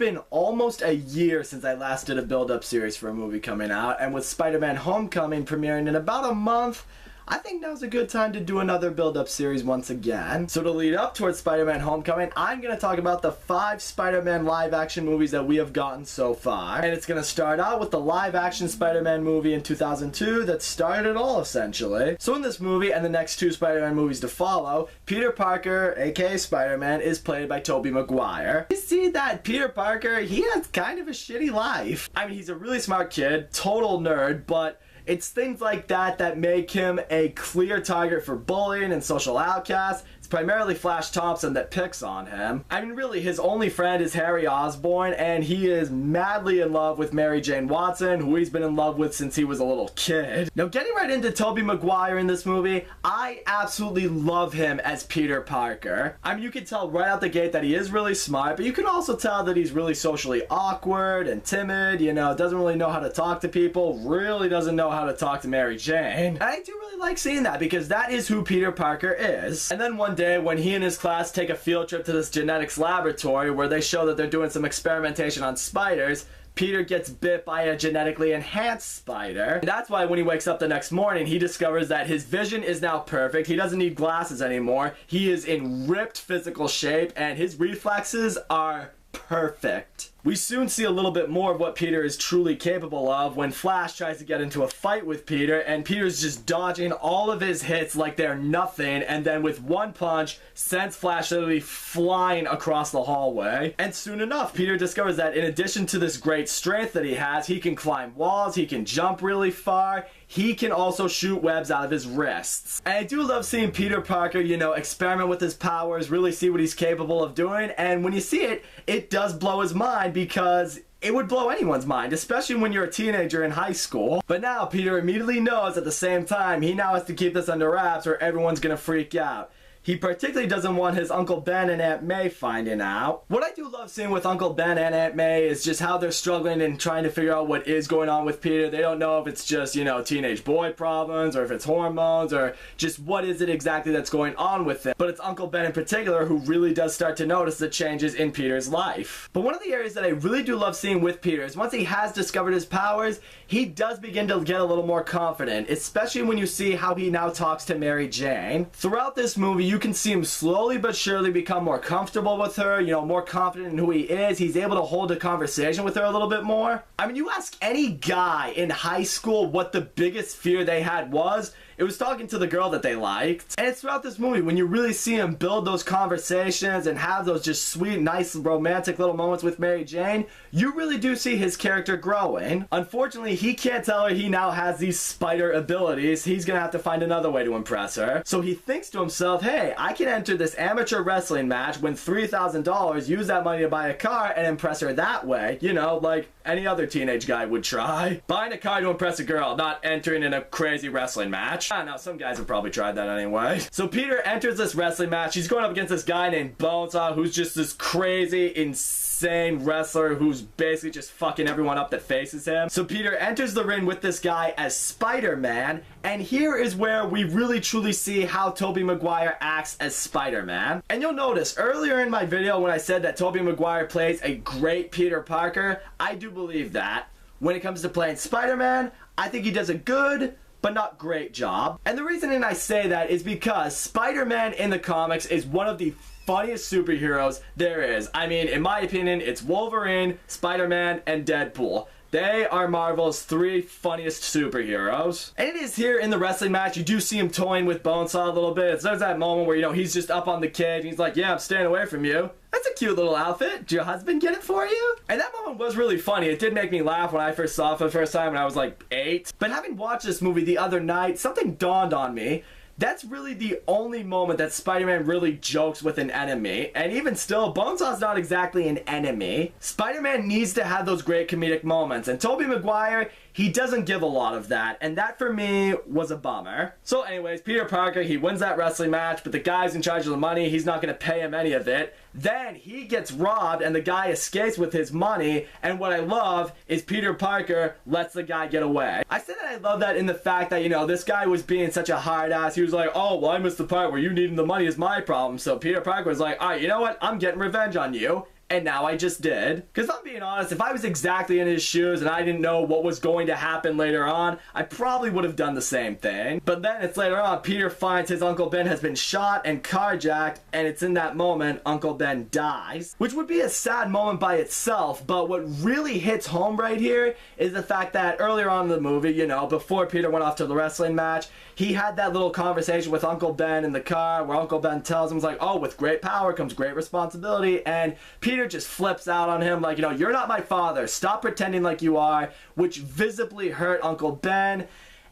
been almost a year since I last did a build-up series for a movie coming out, and with Spider-Man Homecoming premiering in about a month, I think now's a good time to do another build-up series once again. So to lead up towards Spider-Man Homecoming, I'm going to talk about the 5 Spider-Man live-action movies that we have gotten so far. And it's going to start out with the live-action Spider-Man movie in 2002 that started it all, essentially. So in this movie and the next 2 Spider-Man movies to follow, Peter Parker, aka Spider-Man, is played by Tobey Maguire. You see that Peter Parker, he has kind of a shitty life. I mean, he's a really smart kid, total nerd, but it's things like that that make him a clear target for bullying and social outcasts. It's primarily Flash Thompson that picks on him. I mean, really, his only friend is Harry Osborn, and he is madly in love with Mary Jane Watson, who he's been in love with since he was a little kid. Now, getting right into Tobey Maguire in this movie, I absolutely love him as Peter Parker. I mean, you can tell right out the gate that he is really smart, but you can also tell that he's really socially awkward and timid, you know, doesn't really know how to talk to people, really doesn't know how to talk to Mary Jane. And I do really like seeing that because that is who Peter Parker is. And then one day when he and his class take a field trip to this genetics laboratory where they show that they're doing some experimentation on spiders, Peter gets bit by a genetically enhanced spider. And that's why when he wakes up the next morning, he discovers that his vision is now perfect. He doesn't need glasses anymore. He is in ripped physical shape and his reflexes are perfect. We soon see a little bit more of what Peter is truly capable of when Flash tries to get into a fight with Peter, and Peter's just dodging all of his hits like they're nothing, and then with one punch sends Flash literally flying across the hallway. And soon enough, Peter discovers that in addition to this great strength that he has, he can climb walls, he can jump really far, he can also shoot webs out of his wrists. And I do love seeing Peter Parker, you know, experiment with his powers, really see what he's capable of doing, and when you see it, it does blow his mind because it would blow anyone's mind, especially when you're a teenager in high school. But now Peter immediately knows at the same time he now has to keep this under wraps or everyone's gonna freak out. He particularly doesn't want his Uncle Ben and Aunt May finding out. What I do love seeing with Uncle Ben and Aunt May is just how they're struggling and trying to figure out what is going on with Peter. They don't know if it's just, you know, teenage boy problems or if it's hormones or just what is it exactly that's going on with him. But it's Uncle Ben in particular who really does start to notice the changes in Peter's life. But one of the areas that I really do love seeing with Peter is once he has discovered his powers, he does begin to get a little more confident, especially when you see how he now talks to Mary Jane. Throughout this movie, you can see him slowly but surely become more comfortable with her, you know, more confident in who he is. He's able to hold a conversation with her a little bit more. I mean, you ask any guy in high school what the biggest fear they had was, it was talking to the girl that they liked. And it's throughout this movie when you really see him build those conversations and have those just sweet, nice, romantic little moments with Mary Jane, you really do see his character growing. Unfortunately, he can't tell her he now has these spider abilities. He's gonna have to find another way to impress her. So he thinks to himself, hey, I can enter this amateur wrestling match, win $3,000, use that money to buy a car, and impress her that way. You know, like any other teenage guy would try. Buying a car to impress a girl, not entering in a crazy wrestling match. I don't know, some guys have probably tried that anyway. So Peter enters this wrestling match. He's going up against this guy named Bonesaw, who's just this crazy, insane wrestler who's basically just fucking everyone up that faces him. So Peter enters the ring with this guy as Spider-Man, and here is where we really truly see how Tobey Maguire acts as Spider-Man. And you'll notice earlier in my video when I said that Tobey Maguire plays a great Peter Parker, I do believe that. When it comes to playing Spider-Man, I think he does a good but not great job. And the reason I say that is because Spider-Man in the comics is one of the funniest superheroes there is. I mean, in my opinion, it's Wolverine, Spider-Man, and Deadpool. They are Marvel's 3 funniest superheroes. And it is here in the wrestling match, you do see him toying with Bonesaw a little bit. There's that moment where, you know, he's just up on the cage and he's like, yeah, I'm staying away from you. That's a cute little outfit. Did your husband get it for you? And that moment was really funny. It did make me laugh when I first saw it for the first time when I was like 8. But having watched this movie the other night, something dawned on me. That's really the only moment that Spider-Man really jokes with an enemy. And even still, Bonesaw's not exactly an enemy. Spider-Man needs to have those great comedic moments. And Tobey Maguire, he doesn't give a lot of that. And that for me was a bummer. So anyways, Peter Parker, he wins that wrestling match, but the guy's in charge of the money. He's not going to pay him any of it. Then he gets robbed and the guy escapes with his money. And what I love is Peter Parker lets the guy get away. I said that I love that in the fact that, you know, this guy was being such a hard ass. He was like, oh, well, I missed the part where you needing the money is my problem. So Peter Parker was like, all right, you know what? I'm getting revenge on you. and now I just did. Because if I'm being honest, if I was exactly in his shoes and I didn't know what was going to happen later on, I probably would have done the same thing. But then it's later on, Peter finds his Uncle Ben has been shot and carjacked, and it's in that moment Uncle Ben dies. Which would be a sad moment by itself, but what really hits home right here is the fact that earlier on in the movie, you know, before Peter went off to the wrestling match, he had that little conversation with Uncle Ben in the car where Uncle Ben tells him, like, oh, with great power comes great responsibility, and Peter just flips out on him like, you know, you're not my father, stop pretending like you are, which visibly hurt Uncle Ben.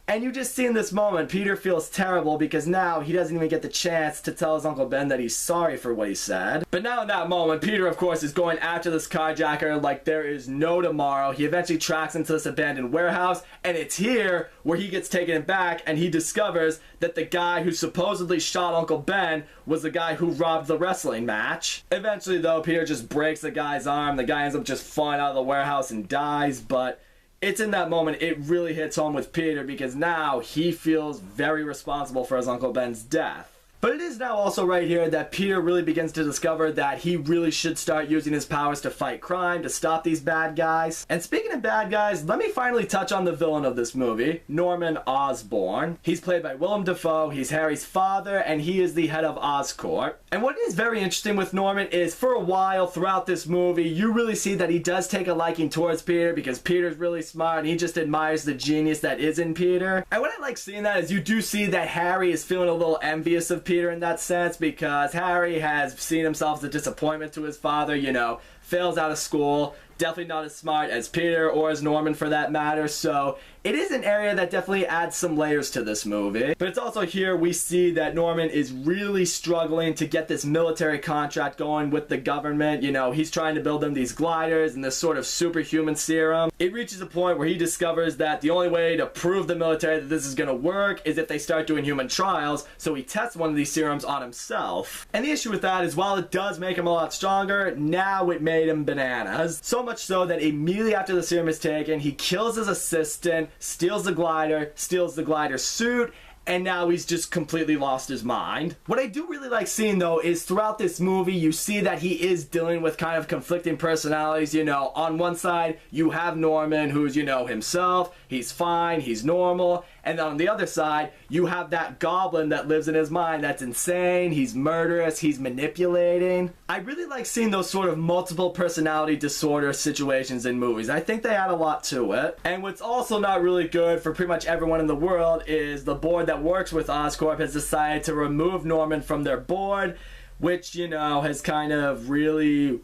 And you just see in this moment, Peter feels terrible because now he doesn't even get the chance to tell his Uncle Ben that he's sorry for what he said. But now in that moment, Peter, of course, is going after this carjacker like there is no tomorrow. He eventually tracks into this abandoned warehouse, and it's here where he gets taken back and he discovers that the guy who supposedly shot Uncle Ben was the guy who robbed the wrestling match. Eventually, though, Peter just breaks the guy's arm. The guy ends up just falling out of the warehouse and dies, but it's in that moment it really hits home with Peter because now he feels very responsible for his Uncle Ben's death. But it is now also right here that Peter really begins to discover that he really should start using his powers to fight crime, to stop these bad guys. And speaking of bad guys, let me finally touch on the villain of this movie, Norman Osborn. He's played by Willem Dafoe, he's Harry's father, and he is the head of Oscorp. And what is very interesting with Norman is for a while throughout this movie, you really see that he does take a liking towards Peter because Peter's really smart and he just admires the genius that is in Peter. And what I like seeing that is you do see that Harry is feeling a little envious of Peter in that sense because Harry has seen himself as a disappointment to his father, you know, fails out of school, definitely not as smart as Peter or as Norman for that matter, so it is an area that definitely adds some layers to this movie. But it's also here we see that Norman is really struggling to get this military contract going with the government. You know, he's trying to build them these gliders and this sort of superhuman serum. It reaches a point where he discovers that the only way to prove the military that this is going to work is if they start doing human trials, so he tests one of these serums on himself. And the issue with that is while it does make him a lot stronger, now it made him bananas. So much so that immediately after the serum is taken, he kills his assistant, steals the glider suit, and now he's just completely lost his mind. What I do really like seeing though is throughout this movie you see that he is dealing with kind of conflicting personalities. You know, on one side you have Norman who's, you know, himself, he's fine, he's normal, and on the other side you have that goblin that lives in his mind that's insane, he's murderous, he's manipulating. I really like seeing those sort of multiple personality disorder situations in movies. I think they add a lot to it. And what's also not really good for pretty much everyone in the world is the board that works with Oscorp has decided to remove Norman from their board, which, you know, has kind of really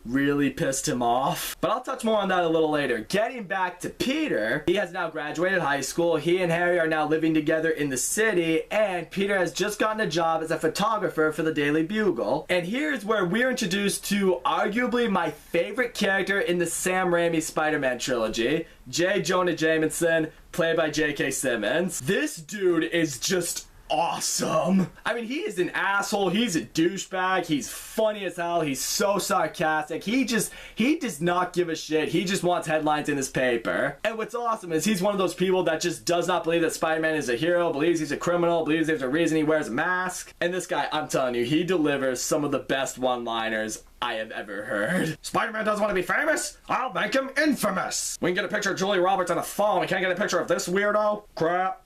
pissed him off. But I'll touch more on that a little later. Getting back to Peter, he has now graduated high school. He and Harry are now living together in the city, and Peter has just gotten a job as a photographer for the Daily Bugle. And here's where we're introduced to arguably my favorite character in the Sam Raimi Spider-Man trilogy, J. Jonah Jameson, played by J.K. Simmons. This dude is just awesome. I mean, he is an asshole, he's a douchebag, he's funny as hell, he's so sarcastic, he does not give a shit, he just wants headlines in his paper. And what's awesome is he's one of those people that just does not believe that Spider-Man is a hero, believes he's a criminal, believes there's a reason he wears a mask. And this guy, I'm telling you, he delivers some of the best one-liners I have ever heard. Spider-Man doesn't want to be famous? I'll make him infamous. We can get a picture of Julia Roberts on a phone, we can't get a picture of this weirdo? Crap,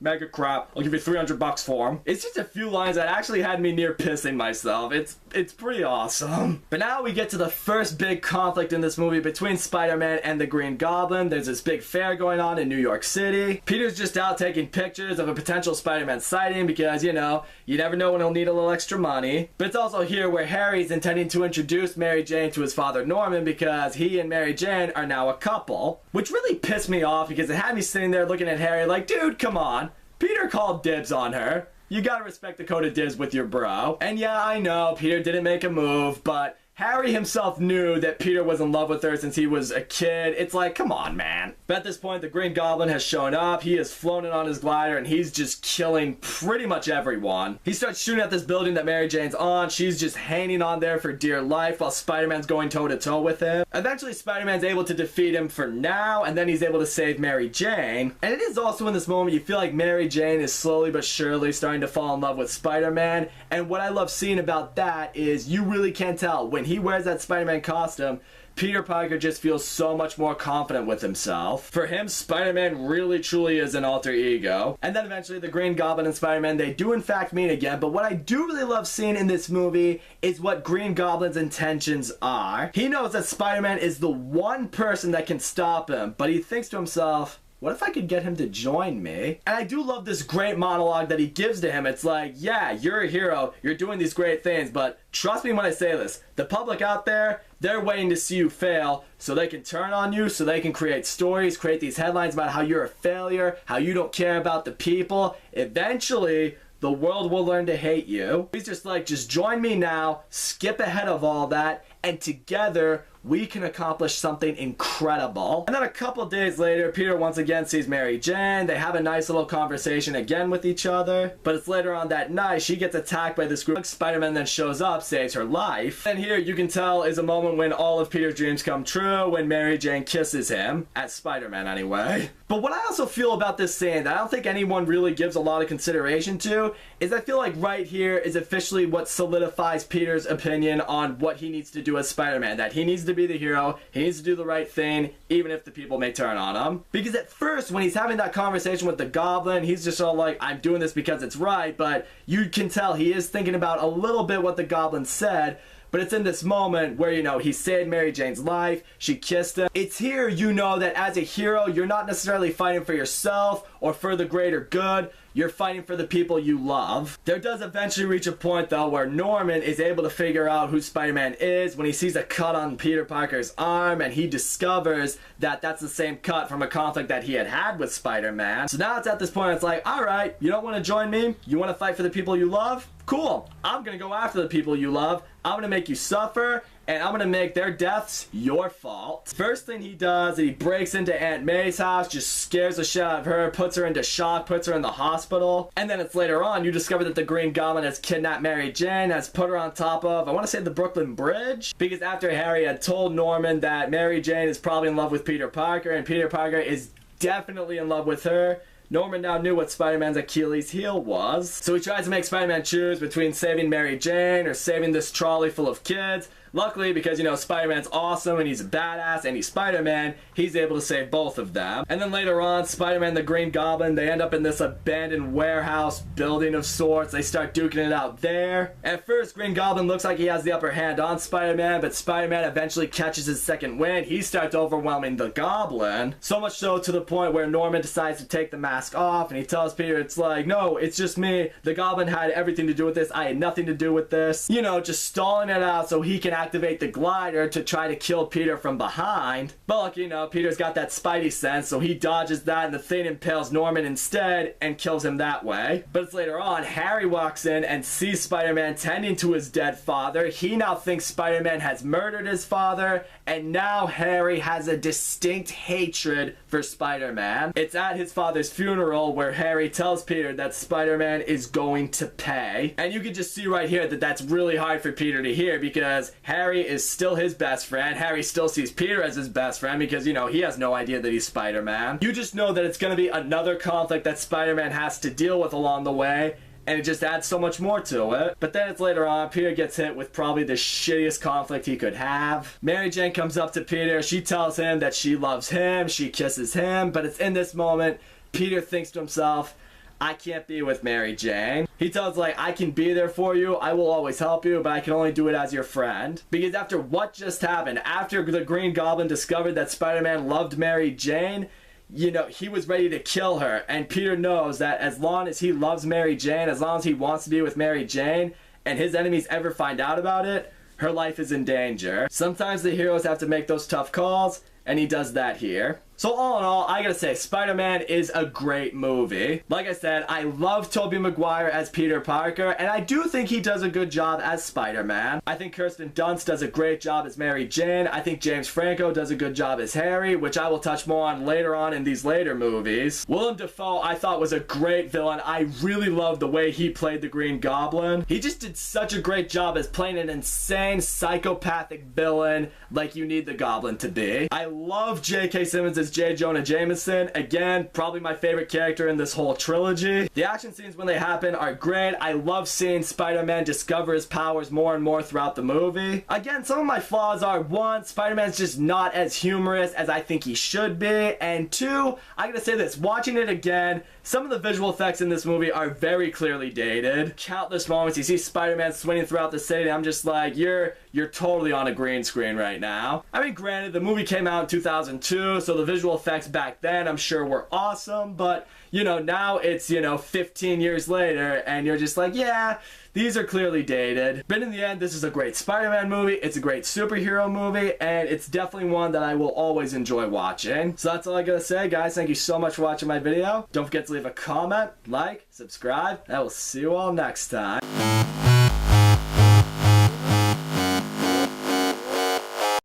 mega crap. I'll give you $300 for him. It's just a few lines that actually had me near pissing myself. It's pretty awesome. But now we get to the first big conflict in this movie between Spider-Man and the Green Goblin. There's this big fair going on in New York City. Peter's just out taking pictures of a potential Spider-Man sighting because, you know, you never know when he'll need a little extra money. But it's also here where Harry's intending to introduce Mary Jane to his father Norman because he and Mary Jane are now a couple. Which really pissed me off because it had me sitting there looking at Harry like, dude, come on. Peter called dibs on her. You gotta respect the code of dibs with your bro. And yeah, I know, Peter didn't make a move, but Harry himself knew that Peter was in love with her since he was a kid. It's like, come on, man. But at this point, the Green Goblin has shown up. He has flown in on his glider, and he's just killing pretty much everyone. He starts shooting at this building that Mary Jane's on. She's just hanging on there for dear life while Spider-Man's going toe-to-toe with him. Eventually, Spider-Man's able to defeat him for now, and then he's able to save Mary Jane. And it is also in this moment you feel like Mary Jane is slowly but surely starting to fall in love with Spider-Man. And what I love seeing about that is you really can tell when when he wears that Spider-Man costume, Peter Parker just feels so much more confident with himself. For him, Spider-Man really truly is an alter ego. And then eventually the Green Goblin and Spider-Man, they do in fact meet again, but what I do really love seeing in this movie is what Green Goblin's intentions are. He knows that Spider-Man is the one person that can stop him, but he thinks to himself, what if I could get him to join me? And I do love this great monologue that he gives to him. It's like, yeah, you're a hero, you're doing these great things, but trust me when I say this, the public out there, they're waiting to see you fail so they can turn on you, so they can create stories, create these headlines about how you're a failure, how you don't care about the people. Eventually, the world will learn to hate you. He's just like, just join me now, skip ahead of all that, and together we can accomplish something incredible. And then a couple days later, Peter once again sees Mary Jane. They have a nice little conversation again with each other. But it's later on that night, she gets attacked by this group. Spider-Man then shows up, saves her life. And here you can tell is a moment when all of Peter's dreams come true, when Mary Jane kisses him, as Spider-Man anyway. But what I also feel about this scene that I don't think anyone really gives a lot of consideration to is I feel like right here is officially what solidifies Peter's opinion on what he needs to do as Spider-Man. That he needs to be the hero, he needs to do the right thing, even if the people may turn on him. Because at first, when he's having that conversation with the Goblin, he's just all like, I'm doing this because it's right, but you can tell he is thinking about a little bit what the Goblin said. But it's in this moment where, you know, he saved Mary Jane's life, she kissed him. It's here you know that as a hero, you're not necessarily fighting for yourself or for the greater good. You're fighting for the people you love. There does eventually reach a point, though, where Norman is able to figure out who Spider-Man is when he sees a cut on Peter Parker's arm, and he discovers that that's the same cut from a conflict that he had had with Spider-Man. So now it's at this point, it's like, alright, you don't want to join me? You want to fight for the people you love? Cool. I'm going to go after the people you love. I'm going to make you suffer, and I'm going to make their deaths your fault. First thing he does, he breaks into Aunt May's house, just scares the shit out of her, puts her into shock, puts her in the hospital. And then it's later on, you discover that the Green Goblin has kidnapped Mary Jane, has put her on top of, I want to say the Brooklyn Bridge. Because after Harry had told Norman that Mary Jane is probably in love with Peter Parker, and Peter Parker is definitely in love with her, Norman now knew what Spider-Man's Achilles heel was. So he tries to make Spider-Man choose between saving Mary Jane or saving this trolley full of kids. Luckily, because, you know, Spider-Man's awesome and he's a badass and he's Spider-Man, he's able to save both of them. And then later on, Spider-Man and the Green Goblin, they end up in this abandoned warehouse building of sorts. They start duking it out there. At first, Green Goblin looks like he has the upper hand on Spider-Man, but Spider-Man eventually catches his second wind. He starts overwhelming the Goblin. So much so to the point where Norman decides to take the mask off, and he tells Peter, it's like, no, it's just me. The Goblin had everything to do with this. I had nothing to do with this. You know, just stalling it out so he can activate the glider to try to kill Peter from behind. But like, you know, Peter's got that spidey sense, so he dodges that and the thing impales Norman instead and kills him that way. But it's later on, Harry walks in and sees Spider-Man tending to his dead father. He now thinks Spider-Man has murdered his father, and now Harry has a distinct hatred for Spider-Man. It's at his father's funeral where Harry tells Peter that Spider-Man is going to pay. And you can just see right here that that's really hard for Peter to hear, because Harry is still his best friend. Harry still sees Peter as his best friend because, you know, he has no idea that he's Spider-Man. You just know that it's going to be another conflict that Spider-Man has to deal with along the way, and it just adds so much more to it. But then it's later on, Peter gets hit with probably the shittiest conflict he could have. Mary Jane comes up to Peter, she tells him that she loves him, she kisses him, but it's in this moment, Peter thinks to himself, I can't be with Mary Jane. He tells, like, I can be there for you, I will always help you, but I can only do it as your friend. Because after what just happened, after the Green Goblin discovered that Spider-Man loved Mary Jane, you know, he was ready to kill her. And Peter knows that as long as he loves Mary Jane, as long as he wants to be with Mary Jane, and his enemies ever find out about it, her life is in danger. Sometimes the heroes have to make those tough calls, and he does that here. So all in all, I gotta say, Spider-Man is a great movie. Like I said, I love Tobey Maguire as Peter Parker, and I do think he does a good job as Spider-Man. I think Kirsten Dunst does a great job as Mary Jane. I think James Franco does a good job as Harry, which I will touch more on later on in these later movies. Willem Dafoe, I thought, was a great villain. I really loved the way he played the Green Goblin. He just did such a great job as playing an insane, psychopathic villain like you need the Goblin to be. I love J.K. Simmons' is J. Jonah Jameson. Again, probably my favorite character in this whole trilogy. The action scenes when they happen are great. I love seeing Spider-Man discover his powers more and more throughout the movie. Again, some of my flaws are, one, Spider-Man's just not as humorous as I think he should be, and two, I gotta say this, watching it again, some of the visual effects in this movie are very clearly dated. Countless moments you see Spider-Man swinging throughout the city, I'm just like, you're totally on a green screen right now. I mean, granted, the movie came out in 2002, so the visual effects back then I'm sure were awesome, but, you know, now it's, 15 years later, and you're just like, yeah, these are clearly dated. But in the end, this is a great Spider-Man movie, it's a great superhero movie, and it's definitely one that I will always enjoy watching. So that's all I gotta say, guys. Thank you so much for watching my video. Don't forget to leave a comment, like, subscribe, and I will see you all next time.